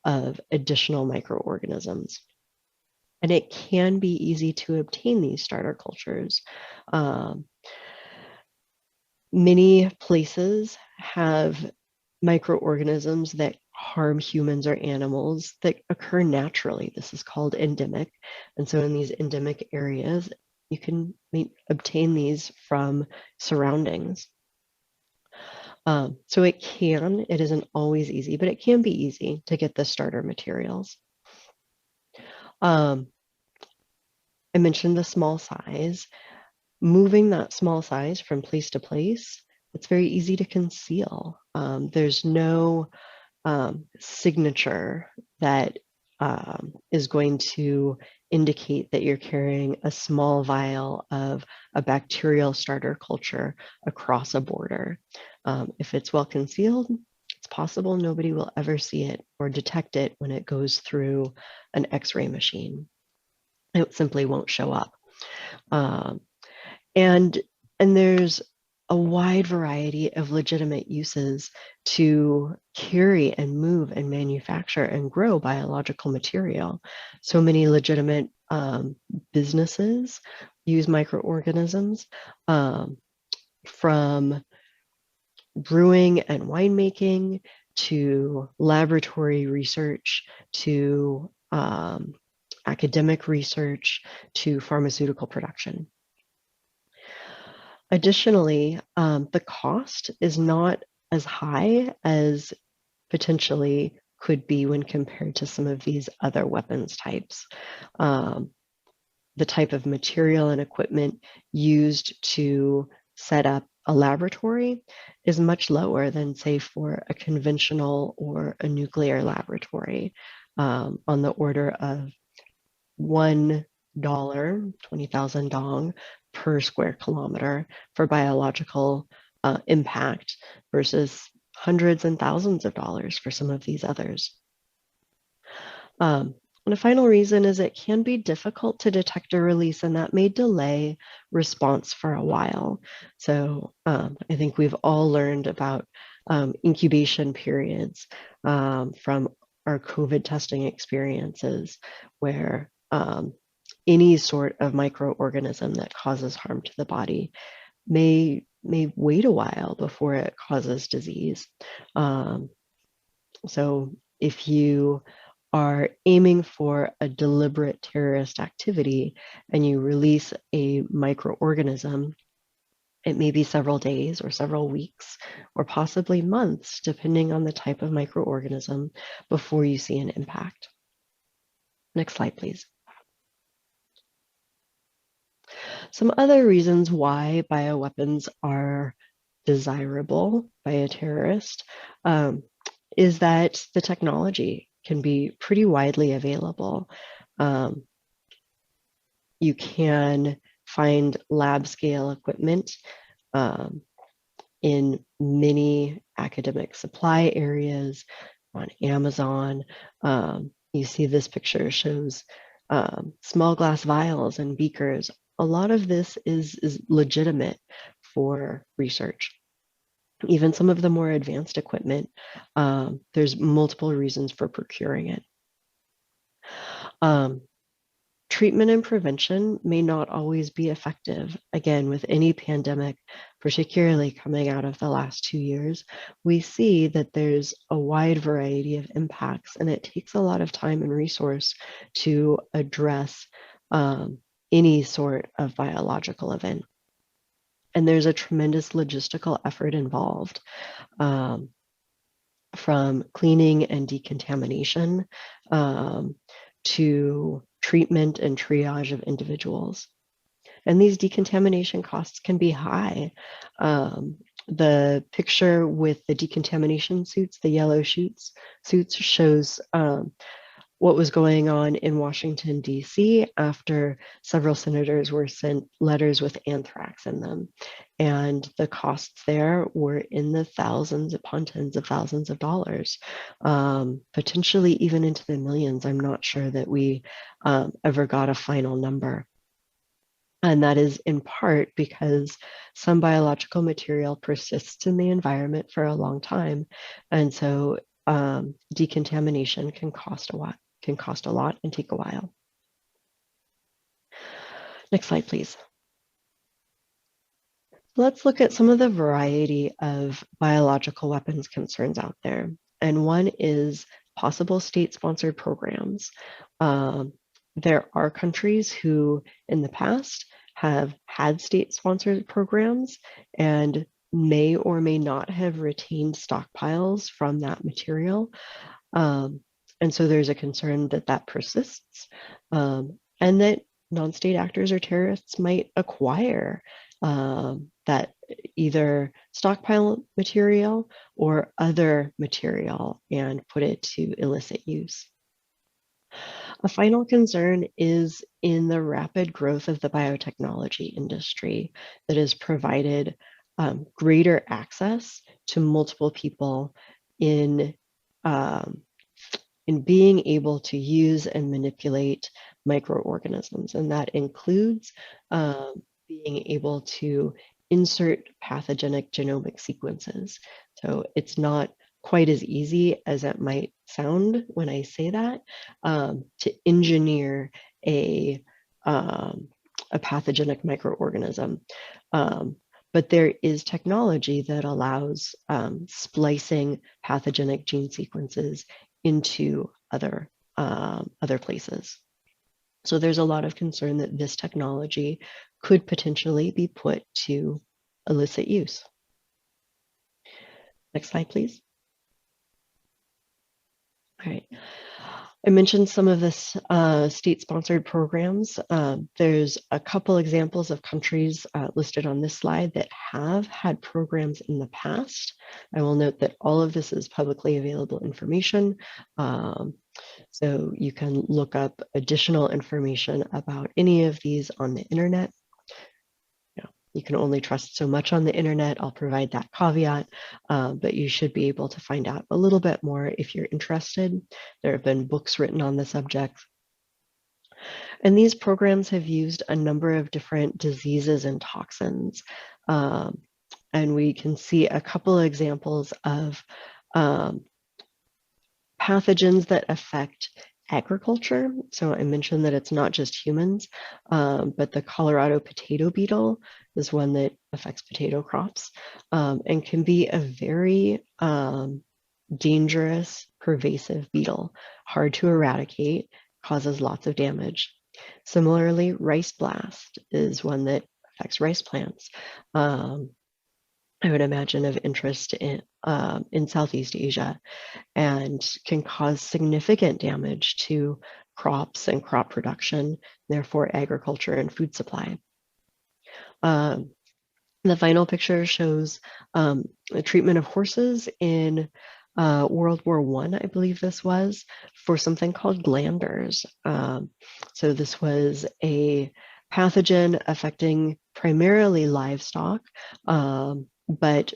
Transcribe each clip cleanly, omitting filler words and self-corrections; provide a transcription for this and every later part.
of additional microorganisms. And it can be easy to obtain these starter cultures. Many places have microorganisms that harm humans or animals that occur naturally. This is called endemic. And so in these endemic areas, you can obtain these from surroundings. So it isn't always easy, but it can be easy to get the starter materials. I mentioned the small size. Moving that small size from place to place, it's very easy to conceal. There's no signature that is going to indicate that you're carrying a small vial of a bacterial starter culture across a border. If it's well concealed, it's possible nobody will ever see it or detect it when it goes through an X-ray machine. It simply won't show up. And there's a wide variety of legitimate uses to carry and move and manufacture and grow biological material. So many legitimate businesses use microorganisms, from brewing and winemaking to laboratory research to academic research to pharmaceutical production. Additionally, the cost is not as high as potentially could be when compared to some of these other weapons types. The type of material and equipment used to set up a laboratory is much lower than, say, for a conventional or a nuclear laboratory, on the order of $1, 20,000 dong per square kilometer for biological impact versus hundreds and thousands of dollars for some of these others. And a final reason is it can be difficult to detect a release, and that may delay response for a while. So I think we've all learned about incubation periods from our COVID testing experiences, where any sort of microorganism that causes harm to the body may wait a while before it causes disease. So if you are aiming for a deliberate terrorist activity and you release a microorganism, it may be several days or several weeks or possibly months, depending on the type of microorganism, before you see an impact. Next slide, please. Some other reasons why bioweapons are desirable by a terrorist is that the technology can be pretty widely available. You can find lab scale equipment in many academic supply areas, on Amazon. You see this picture shows small glass vials and beakers. A lot of this is legitimate for research. Even some of the more advanced equipment, there's multiple reasons for procuring it. Treatment and prevention may not always be effective. Again, with any pandemic, particularly coming out of the last 2 years, we see that there's a wide variety of impacts, and it takes a lot of time and resource to address any sort of biological event. And there's a tremendous logistical effort involved, from cleaning and decontamination to treatment and triage of individuals. And these decontamination costs can be high. The picture with the decontamination suits, the yellow suits shows what was going on in Washington, D.C. after several senators were sent letters with anthrax in them. And the costs there were in the thousands upon tens of thousands of dollars, potentially even into the millions. I'm not sure that we ever got a final number. And that is in part because some biological material persists in the environment for a long time. And so decontamination can cost a lot and take a while. Next slide, please. Let's look at some of the variety of biological weapons concerns out there. And one is possible state-sponsored programs. There are countries who, in the past, have had state-sponsored programs and may or may not have retained stockpiles from that material. And so there's a concern that that persists, and that non-state actors or terrorists might acquire that either stockpile material or other material and put it to illicit use. A final concern is in the rapid growth of the biotechnology industry that has provided greater access to multiple people in being able to use and manipulate microorganisms. And that includes being able to insert pathogenic genomic sequences. So it's not quite as easy as it might sound when I say that, to engineer a pathogenic microorganism. But there is technology that allows splicing pathogenic gene sequences into other places. So there's a lot of concern that this technology could potentially be put to illicit use. Next slide, please. All right. I mentioned some of this state-sponsored programs. There's a couple examples of countries listed on this slide that have had programs in the past. I will note that all of this is publicly available information. So you can look up additional information about any of these on the internet. You can only trust so much on the internet. I'll provide that caveat, but you should be able to find out a little bit more if you're interested. There have been books written on the subject. And these programs have used a number of different diseases and toxins. And we can see a couple of examples of pathogens that affect agriculture. So I mentioned that it's not just humans, but the Colorado potato beetle is one that affects potato crops, and can be a very dangerous, pervasive beetle, hard to eradicate, causes lots of damage. Similarly, rice blast is one that affects rice plants. I would imagine of interest in Southeast Asia, and can cause significant damage to crops and crop production, therefore agriculture and food supply. The final picture shows the treatment of horses in World War I believe this was, for something called glanders. So this was a pathogen affecting primarily livestock, but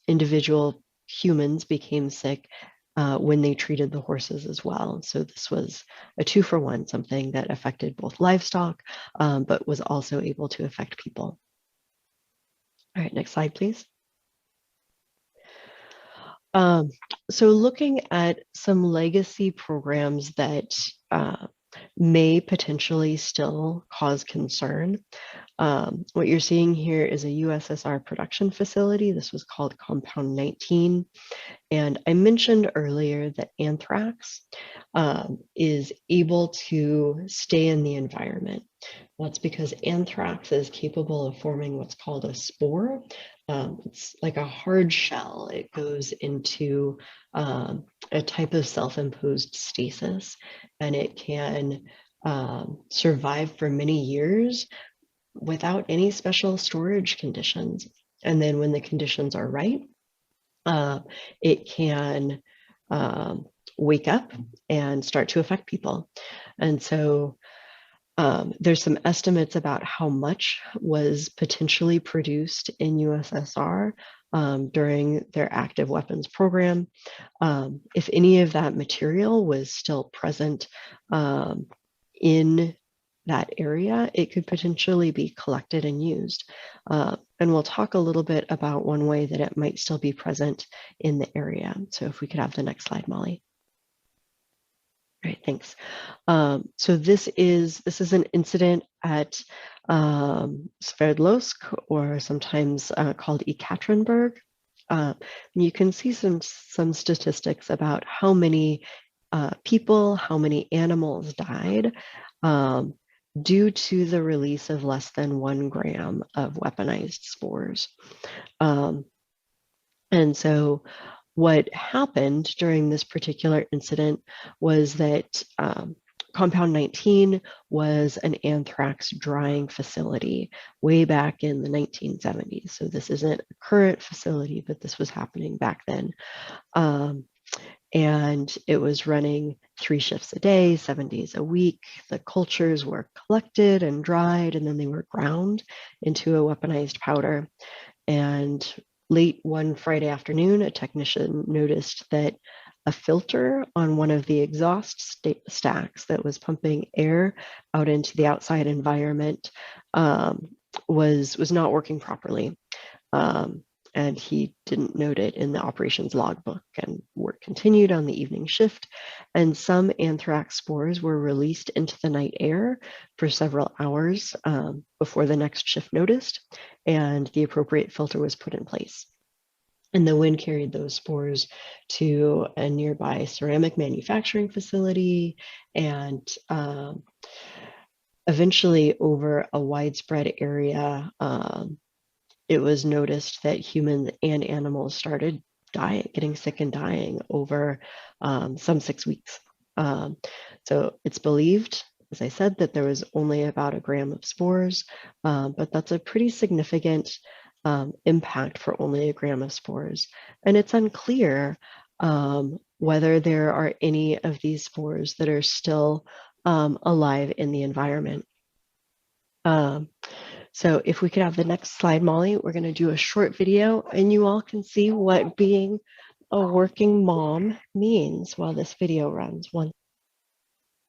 individual humans became sick when they treated the horses as well. So this was a 2-for-1, something that affected both livestock, but was also able to affect people. All right, next slide, please. So looking at some legacy programs that may potentially still cause concern. What you're seeing here is a USSR production facility. This was called Compound 19. And I mentioned earlier that anthrax is able to stay in the environment. That's because anthrax is capable of forming what's called a spore. It's like a hard shell. It goes into a type of self-imposed stasis, and it can survive for many years without any special storage conditions. And then when the conditions are right, it can wake up and start to affect people. And so there's some estimates about how much was potentially produced in USSR during their active weapons program. If any of that material was still present in that area, it could potentially be collected and used. And we'll talk a little bit about one way that it might still be present in the area. So if we could have the next slide, Molly. All right, thanks. So this is an incident at Sverdlovsk, or sometimes called Ekaterinburg. You can see some statistics about how many people, how many animals died due to the release of less than 1 gram of weaponized spores. And so what happened during this particular incident was that Compound 19 was an anthrax drying facility way back in the 1970s. So this isn't a current facility, but this was happening back then. And it was running 3 shifts a day, 7 days a week. The cultures were collected and dried, and then they were ground into a weaponized powder. And late one Friday afternoon, a technician noticed that a filter on one of the exhaust stacks that was pumping air out into the outside environment was not working properly. And he didn't note it in the operations logbook, and work continued on the evening shift. And some anthrax spores were released into the night air for several hours before the next shift noticed, and the appropriate filter was put in place. And the wind carried those spores to a nearby ceramic manufacturing facility, and eventually over a widespread area, it was noticed that humans and animals started dying, getting sick and dying over some 6 weeks. So it's believed, as I said, that there was only about 1 gram of spores, but that's a pretty significant impact for only 1 gram of spores. And it's unclear whether there are any of these spores that are still alive in the environment. So if we could have the next slide, Molly, we're going to do a short video, and you all can see what being a working mom means while this video runs. One.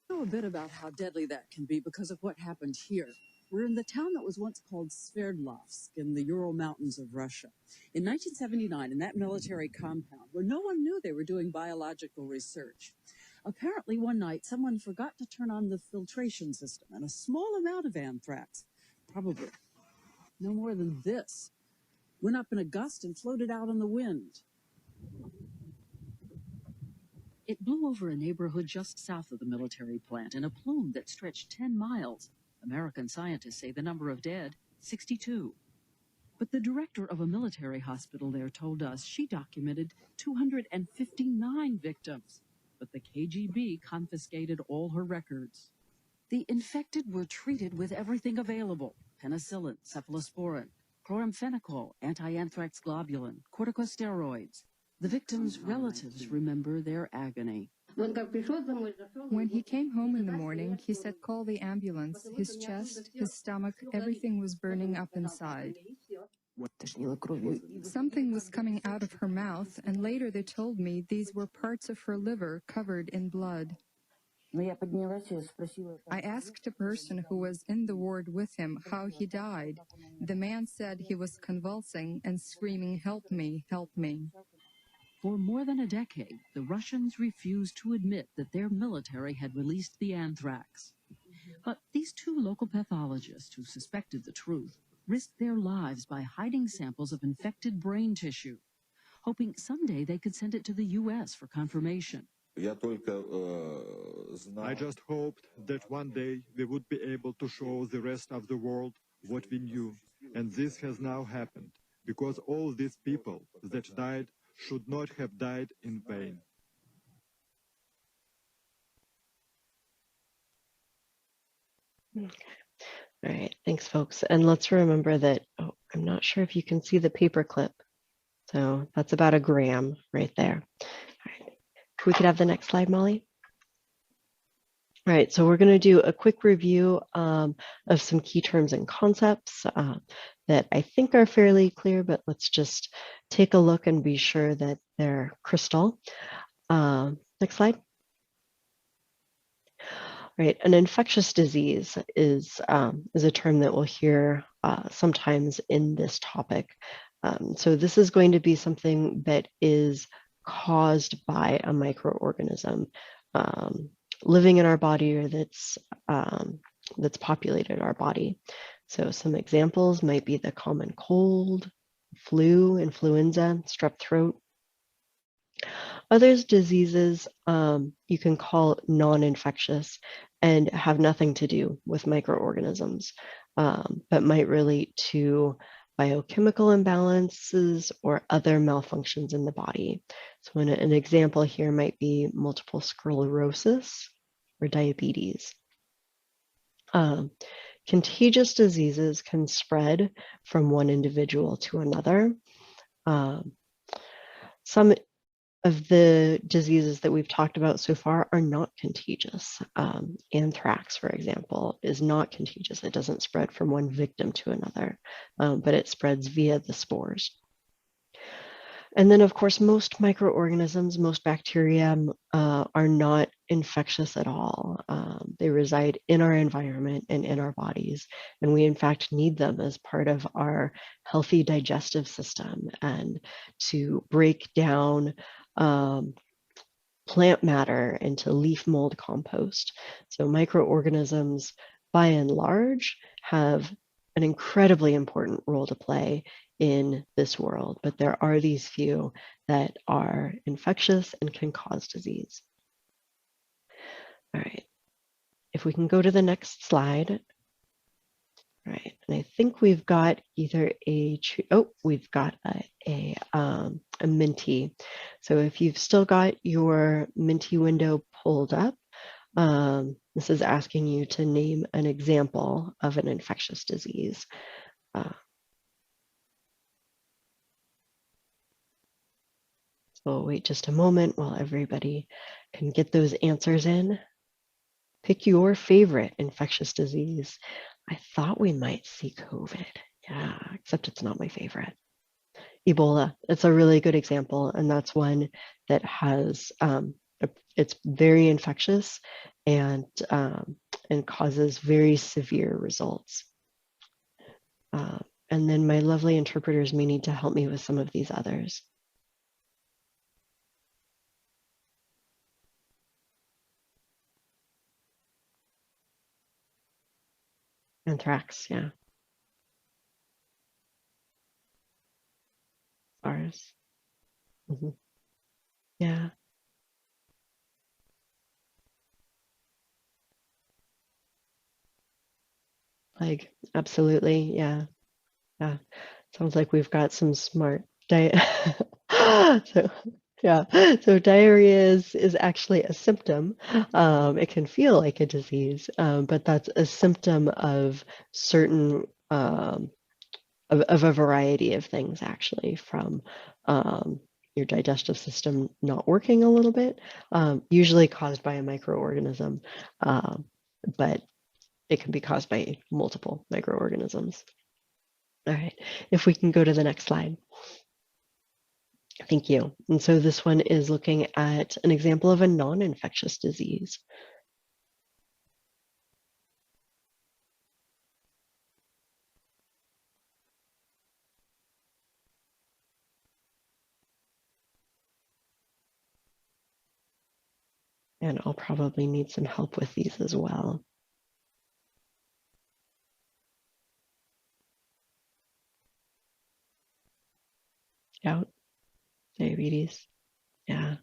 I know a bit about how deadly that can be because of what happened here. We're in the town that was once called Sverdlovsk in the Ural Mountains of Russia. In 1979, in that military compound, where no one knew they were doing biological research, apparently one night someone forgot to turn on the filtration system, and a small amount of anthrax, probably no more than this, went up in a gust and floated out on the wind. It blew over a neighborhood just south of the military plant in a plume that stretched 10 miles. American scientists say the number of dead, 62. But the director of a military hospital there told us she documented 259 victims. But the KGB confiscated all her records. The infected were treated with everything available: penicillin, cephalosporin, chloramphenicol, anti-anthrax globulin, corticosteroids. The victims' relatives remember their agony. When he came home in the morning, he said, "Call the ambulance." His chest, his stomach, everything was burning up inside. Something was coming out of her mouth, and later they told me these were parts of her liver covered in blood. I asked a person who was in the ward with him how he died. The man said he was convulsing and screaming, "Help me, help me." For more than a decade, the Russians refused to admit that their military had released the anthrax. But these 2 local pathologists who suspected the truth risked their lives by hiding samples of infected brain tissue, hoping someday they could send it to the U.S. for confirmation. I just hoped that one day we would be able to show the rest of the world what we knew. And this has now happened, because all these people that died should not have died in vain. All right, thanks, folks. And let's remember that, oh, I'm not sure if you can see the paper clip. So that's about 1 gram right there. All right. If we could have the next slide, Molly. All right, so we're going to do a quick review of some key terms and concepts that I think are fairly clear, but let's just take a look and be sure that they're crystal. Next slide. right? An infectious disease is a term that we'll hear sometimes in this topic. So this is going to be something that is caused by a microorganism living in our body, or that's populated our body. So some examples might be the common cold, flu, influenza, strep throat. Others diseases you can call non-infectious and have nothing to do with microorganisms, but might relate to biochemical imbalances or other malfunctions in the body. So an example here might be multiple sclerosis or diabetes. Contagious diseases can spread from one individual to another. Some of the diseases that we've talked about so far are not contagious. Anthrax, for example, is not contagious. It doesn't spread from one victim to another, but it spreads via the spores. And then, of course, most microorganisms, most bacteria are not infectious at all. They reside in our environment and in our bodies, and we in fact need them as part of our healthy digestive system and to break down plant matter into leaf mold compost. So microorganisms, by and large, have an incredibly important role to play in this world, but there are these few that are infectious and can cause disease. All right, if we can go to the next slide. All right, and I think we've got either we've got a Minty. So if you've still got your Minty window pulled up, this is asking you to name an example of an infectious disease. So we'll wait just a moment while everybody can get those answers in. Pick your favorite infectious disease. I thought we might see COVID. Yeah, except it's not my favorite. Ebola, it's a really good example, and that's one that has, it's very infectious and causes very severe results. And then my lovely interpreters may need to help me with some of these others. Anthrax, yeah. SARS. Mm-hmm. Yeah. Plague, absolutely, yeah. Yeah. Sounds like we've got some smart so yeah, so diarrhea is actually a symptom. It can feel like a disease, but that's a symptom of certain of a variety of things, actually, from your digestive system not working a little bit, usually caused by a microorganism, but it can be caused by multiple microorganisms. All right, if we can go to the next slide. Thank you. And so this one is looking at an example of a non-infectious disease. And I'll probably need some help with these as well. Gout, diabetes, yeah,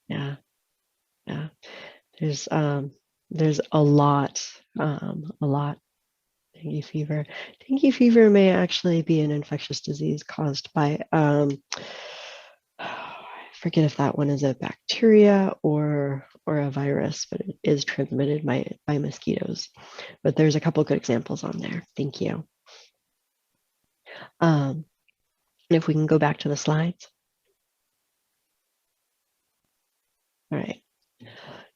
yeah, yeah. There's a lot, a lot. Dengue fever. Dengue fever may actually be an infectious disease caused by, I forget if that one is a bacteria or a virus, but it is transmitted by mosquitoes. But there's a couple good examples on there. Thank you. And if we can go back to the slides. All right.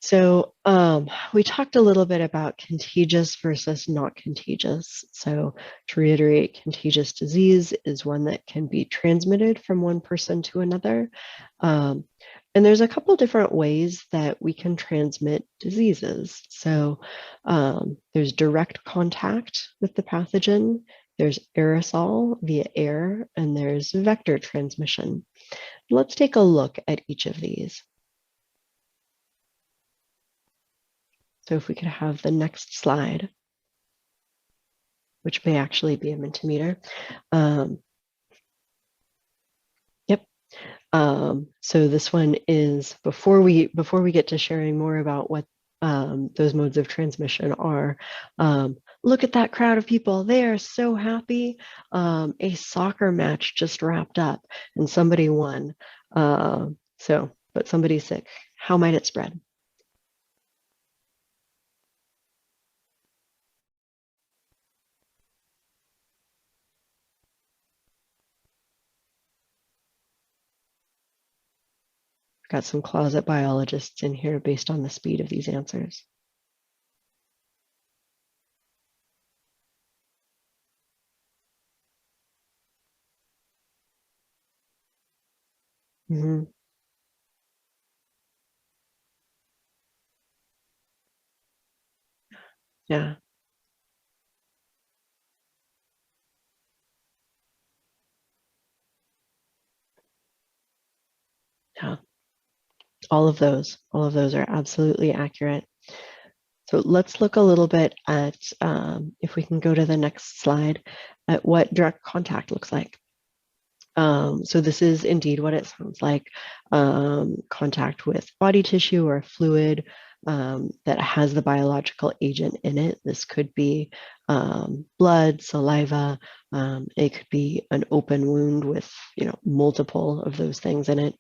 So we talked a little bit about contagious versus not contagious. So to reiterate, contagious disease is one that can be transmitted from one person to another. And there's a couple different ways that we can transmit diseases. So there's direct contact with the pathogen, there's aerosol via air, and there's vector transmission. Let's take a look at each of these. So if we could have the next slide, which may actually be a Mentimeter. Yep. So this one is before we get to sharing more about what those modes of transmission are. Look at that crowd of people. They are so happy. A soccer match just wrapped up and somebody won. But somebody's sick. How might it spread? Got some closet biologists in here based on the speed of these answers. Mm-hmm. Yeah. Yeah. All of those are absolutely accurate. So let's look a little bit at, if we can go to the next slide, at what direct contact looks like. So this is indeed what it sounds like, contact with body tissue or fluid that has the biological agent in it. This could be blood, saliva, it could be an open wound with, multiple of those things in it.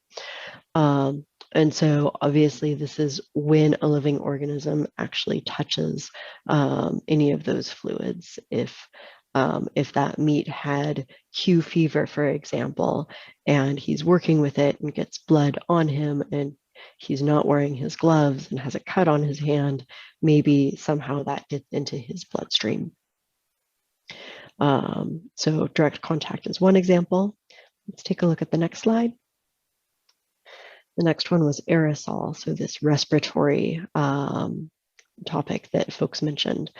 And so obviously this is when a living organism actually touches any of those fluids. If that meat had Q fever, for example, and he's working with it and gets blood on him and he's not wearing his gloves and has a cut on his hand, maybe somehow that gets into his bloodstream. So direct contact is one example. Let's take a look at the next slide. The next one was aerosol, so this respiratory topic that folks mentioned.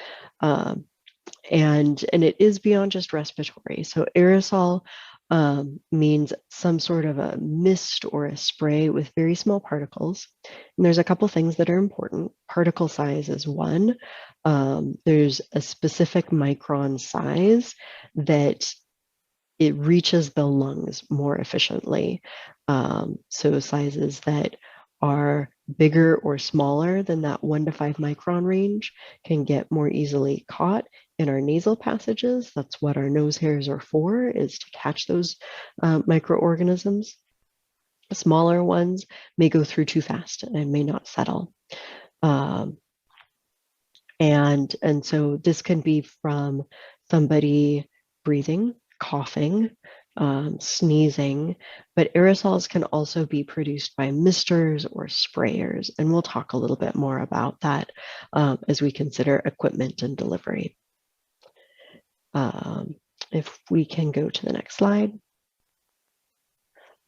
And it is beyond just respiratory. So aerosol means some sort of a mist or a spray with very small particles. And there's a couple things that are important. Particle size is one. There's a specific micron size that it reaches the lungs more efficiently. So sizes that are bigger or smaller than that 1 to 5 micron range can get more easily caught in our nasal passages. That's what our nose hairs are for, is to catch those microorganisms. Smaller ones may go through too fast and may not settle. And so this can be from somebody breathing, coughing, sneezing, but aerosols can also be produced by misters or sprayers. And we'll talk a little bit more about that as we consider equipment and delivery. If we can go to the next slide.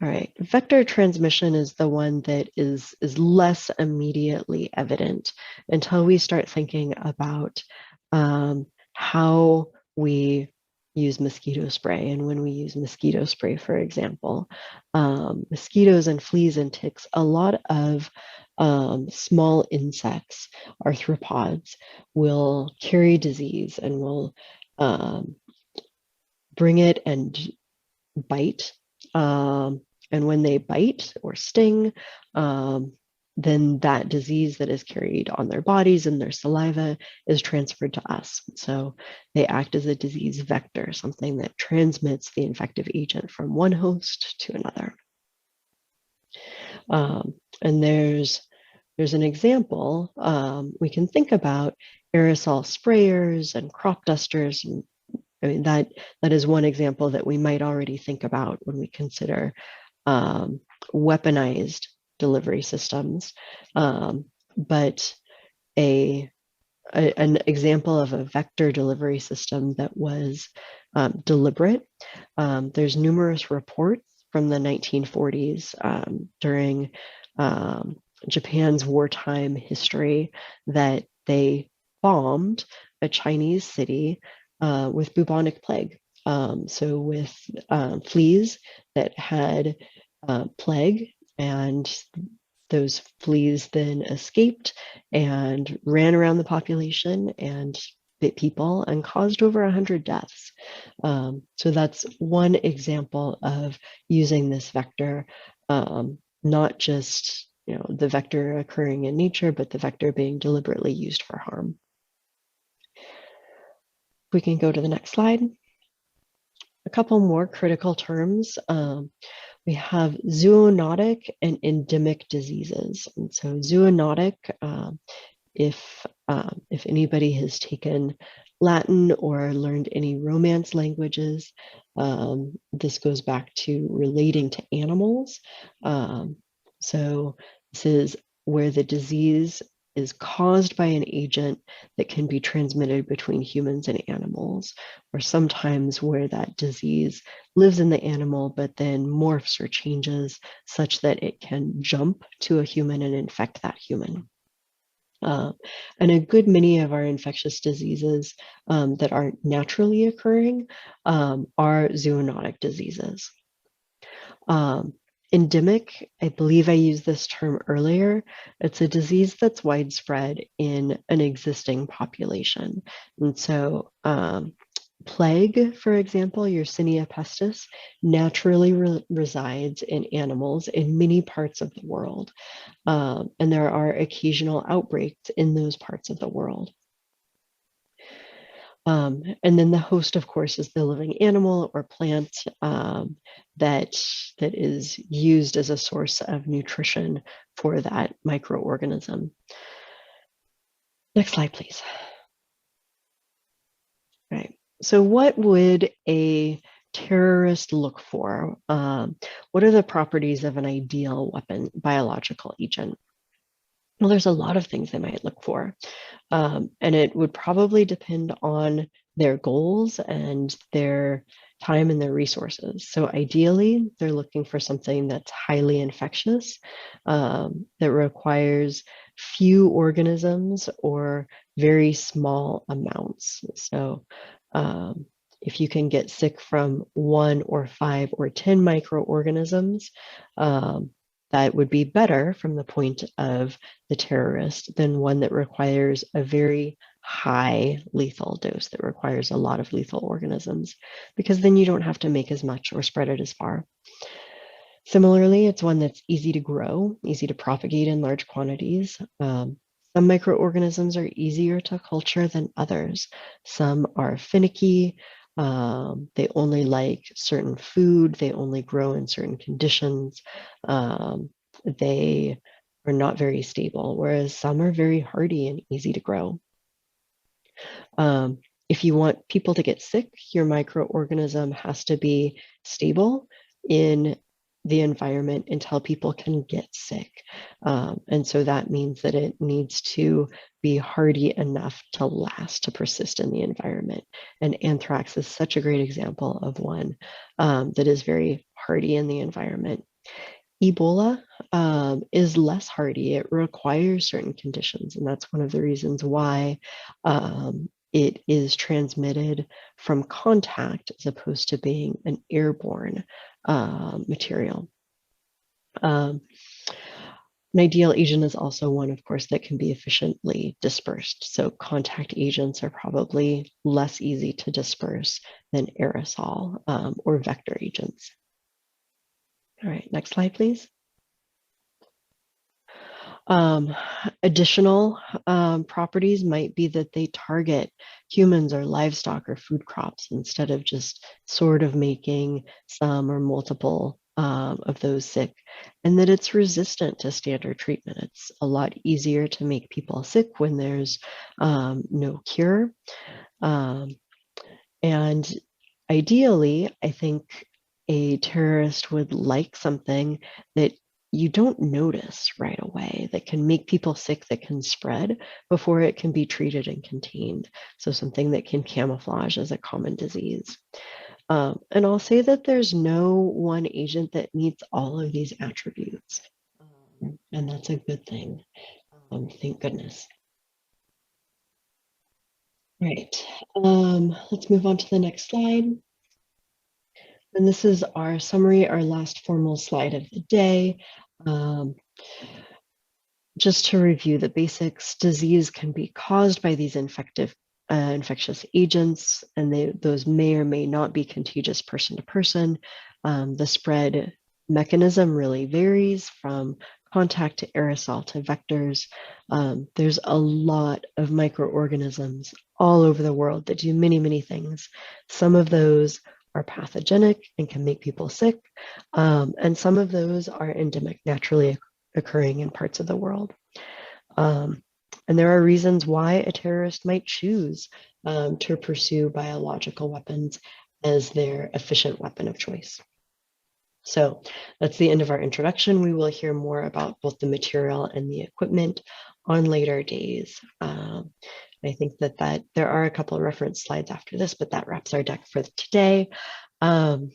All right, vector transmission is the one that is less immediately evident until we start thinking about how we use mosquito spray. And when we use mosquito spray, for example, mosquitoes and fleas and ticks, a lot of small insects, arthropods, will carry disease and will bring it and bite. And when they bite or sting, then that disease that is carried on their bodies and their saliva is transferred to us. So they act as a disease vector, something that transmits the infective agent from one host to another. And there's an example. We can think about aerosol sprayers and crop dusters. And I mean, that is one example that we might already think about when we consider weaponized delivery systems. But an example of a vector delivery system that was deliberate, there's numerous reports from the 1940s during Japan's wartime history that they bombed a Chinese city with bubonic plague. So with fleas that had plague, and those fleas then escaped and ran around the population and bit people and caused over 100 deaths. So that's one example of using this vector, not just the vector occurring in nature, but the vector being deliberately used for harm. We can go to the next slide. A couple more critical terms. We have zoonotic and endemic diseases. And so zoonotic, if anybody has taken Latin or learned any Romance languages, this goes back to relating to animals. So this is where the disease is caused by an agent that can be transmitted between humans and animals, or sometimes where that disease lives in the animal but then morphs or changes such that it can jump to a human and infect that human. And a good many of our infectious diseases that aren't naturally occurring are zoonotic diseases. Endemic, I believe I used this term earlier. It's a disease that's widespread in an existing population. And so plague, for example, Yersinia pestis, naturally resides in animals in many parts of the world. And there are occasional outbreaks in those parts of the world. And then the host, of course, is the living animal or plant that is used as a source of nutrition for that microorganism. Next slide, please. All right. So what would a terrorist look for? What are the properties of an ideal weapon, biological agent? Well, there's a lot of things they might look for. And it would probably depend on their goals and their time and their resources. So ideally, they're looking for something that's highly infectious, that requires few organisms or very small amounts. So if you can get sick from 1 or 5 or 10 microorganisms, that would be better from the point of the terrorist than one that requires a very high lethal dose, that requires a lot of lethal organisms, because then you don't have to make as much or spread it as far. Similarly, it's one that's easy to grow, easy to propagate in large quantities. Some microorganisms are easier to culture than others. Some are finicky. They only like certain food. They only grow in certain conditions. They are not very stable, whereas some are very hardy and easy to grow. If you want people to get sick, your microorganism has to be stable in the environment until people can get sick. And so that means that it needs to be hardy enough to last, to persist in the environment. And anthrax is such a great example of one that is very hardy in the environment. Ebola is less hardy. It requires certain conditions, and that's one of the reasons why it is transmitted from contact as opposed to being an airborne material. An ideal agent is also one, of course, that can be efficiently dispersed. So contact agents are probably less easy to disperse than aerosol or vector agents. All right, next slide, please. Additional properties might be that they target humans or livestock or food crops instead of just sort of making some or multiple of those sick, and that it's resistant to standard treatment. It's a lot easier to make people sick when there's no cure. And ideally, I think a terrorist would like something that you don't notice right away, that can make people sick, that can spread before it can be treated and contained. So something that can camouflage as a common disease. And I'll say that there's no one agent that meets all of these attributes. And that's a good thing. Thank goodness. Right. Let's move on to the next slide. And this is our summary, our last formal slide of the day. Just to review the basics, disease can be caused by these infectious agents, and those may or may not be contagious person to person. The spread mechanism really varies from contact to aerosol to vectors. There's a lot of microorganisms all over the world that do many, many things. Some of those are pathogenic and can make people sick, and some of those are endemic, naturally occurring in parts of the world. And there are reasons why a terrorist might choose to pursue biological weapons as their efficient weapon of choice. So that's the end of our introduction. We will hear more about both the material and the equipment on later days. I think that there are a couple of reference slides after this, but that wraps our deck for today. And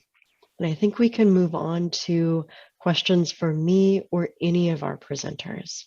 I think we can move on to questions for me or any of our presenters.